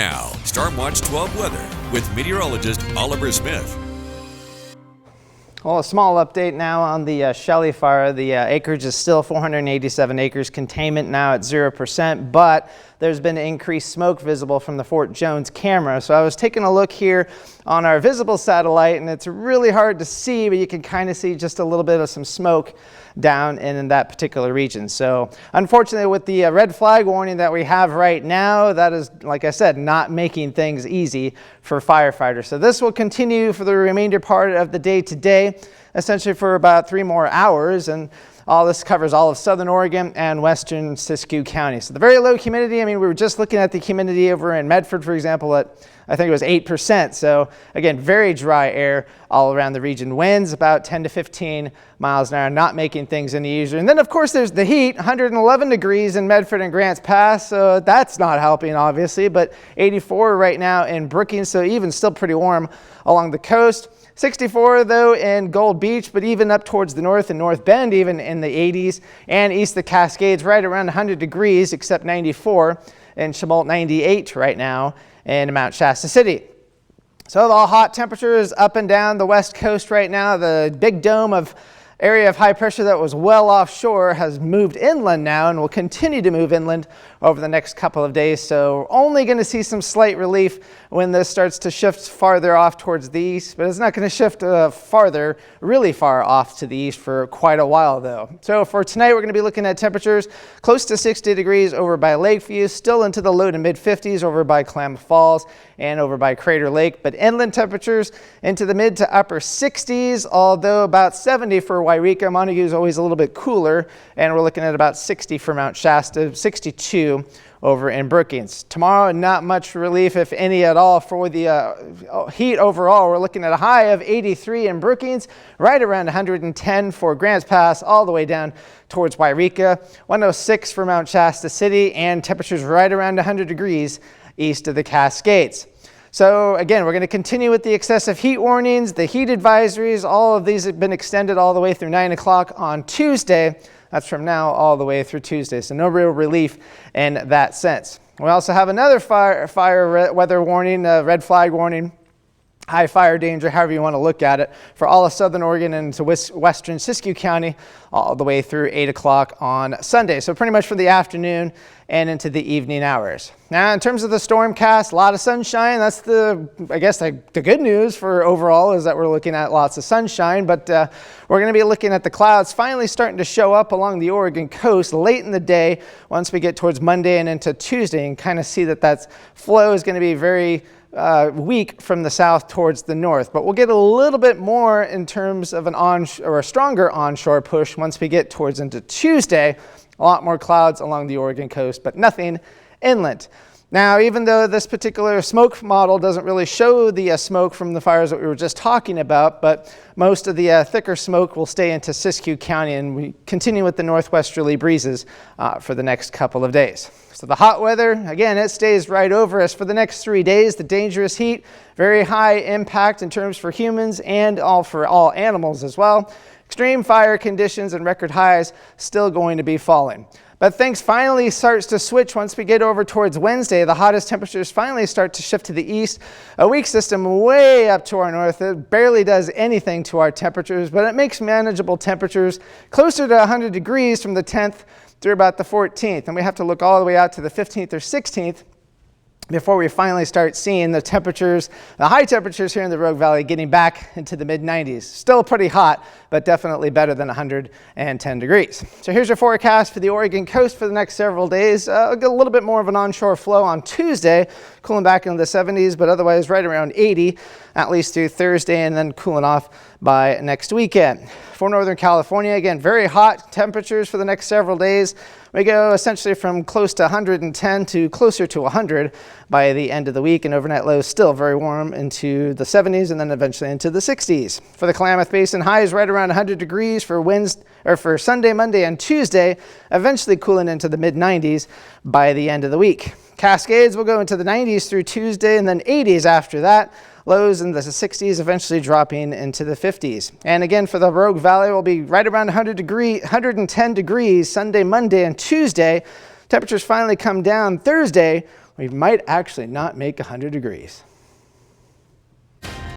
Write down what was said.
Now, Storm Watch 12 weather with meteorologist Oliver Smith. Well, a small update now on the Shelly Fire. The acreage is still 487 acres. Containment now at 0%, but there's been increased smoke visible from the Fort Jones camera. So I was taking a look here on our visible satellite, and it's really hard to see, but you can kind of see just a little bit of some smoke down in that particular region. So unfortunately, with the red flag warning that we have right now, that is, like I said, not making things easy for firefighters. So this will continue for the remainder part of the day today, essentially for about 3 more hours. And all this covers all of southern Oregon and western Siskiyou County. So the very low humidity, I mean, we were just looking at the humidity over in Medford, for example, at I think it was 8%. So again, very dry air all around the region. Winds about 10 to 15 miles an hour, not making things any easier. And then of course there's the heat, 111 degrees in Medford and Grants Pass. So that's not helping obviously, but 84 right now in Brookings. So even still pretty warm along the coast. 64 though in Gold Beach, but even up towards the north and North Bend, even in the 80s, and east of the Cascades, right around 100 degrees, except 94 in Chemult, 98 right now in Mount Shasta City. So the hot temperatures up and down the west coast right now. The big dome of area of high pressure that was well offshore has moved inland now and will continue to move inland over the next couple of days. So only going to see some slight relief when this starts to shift farther off towards the east, but it's not going to shift farther, really far off to the east for quite a while though. So for tonight, we're going to be looking at temperatures close to 60 degrees over by Lakeview, still into the low to mid 50s over by Klamath Falls and over by Crater Lake, but inland temperatures into the mid to upper 60s, although about 70 for Wairika. Montague is always a little bit cooler, and we're looking at about 60 for Mount Shasta, 62 over in Brookings. Tomorrow, not much relief, if any at all, for the heat overall. We're looking at a high of 83 in Brookings, right around 110 for Grants Pass, all the way down towards Wairika, 106 for Mount Shasta City, and temperatures right around 100 degrees east of the Cascades. So again, we're going to continue with the excessive heat warnings, the heat advisories. All of these have been extended all the way through 9 o'clock on Tuesday. That's from now all the way through Tuesday. So no real relief in that sense. We also have another fire weather warning, red flag warning, high fire danger, however you want to look at it, for all of southern Oregon and to western Siskiyou County all the way through 8 o'clock on Sunday. So pretty much for the afternoon and into the evening hours. Now, in terms of the stormcast, a lot of sunshine. That's I guess the good news for overall is that we're looking at lots of sunshine, but we're going to be looking at the clouds finally starting to show up along the Oregon coast late in the day once we get towards Monday and into Tuesday, and kind of see that flow is going to be very weak from the south towards the north, but we'll get a little bit more in terms of a stronger onshore push once we get towards into Tuesday. A lot more clouds along the Oregon coast, but nothing inland. Now, even though this particular smoke model doesn't really show the smoke from the fires that we were just talking about, but most of the thicker smoke will stay into Siskiyou County, and we continue with the northwesterly breezes for the next couple of days. So the hot weather, again, it stays right over us for the next 3 days. The dangerous heat, very high impact in terms for humans and for all animals as well. Extreme fire conditions and record highs still going to be falling. But things finally starts to switch once we get over towards Wednesday. The hottest temperatures finally start to shift to the east. A weak system way up to our north. It barely does anything to our temperatures, but it makes manageable temperatures closer to 100 degrees from the 10th through about the 14th. And we have to look all the way out to the 15th or 16th before we finally start seeing the temperatures, the high temperatures here in the Rogue Valley getting back into the mid-90s. Still pretty hot, but definitely better than 110 degrees. So here's your forecast for the Oregon coast for the next several days. I'll get a little bit more of an onshore flow on Tuesday, cooling back into the 70s, but otherwise right around 80, at least through Thursday, and then cooling off by next weekend. For Northern California, again, very hot temperatures for the next several days. We go essentially from close to 110 to closer to 100 by the end of the week, and overnight lows still very warm into the 70s and then eventually into the 60s. For the Klamath Basin, highs right around 100 degrees for Sunday, Monday, and Tuesday, eventually cooling into the mid-90s by the end of the week. Cascades will go into the 90s through Tuesday and then 80s after that. Lows in the 60s, eventually dropping into the 50s. And again, for the Rogue Valley, will be right around 110 degrees Sunday, Monday, and Tuesday. Temperatures finally come down Thursday. we might actually not make 100 degrees.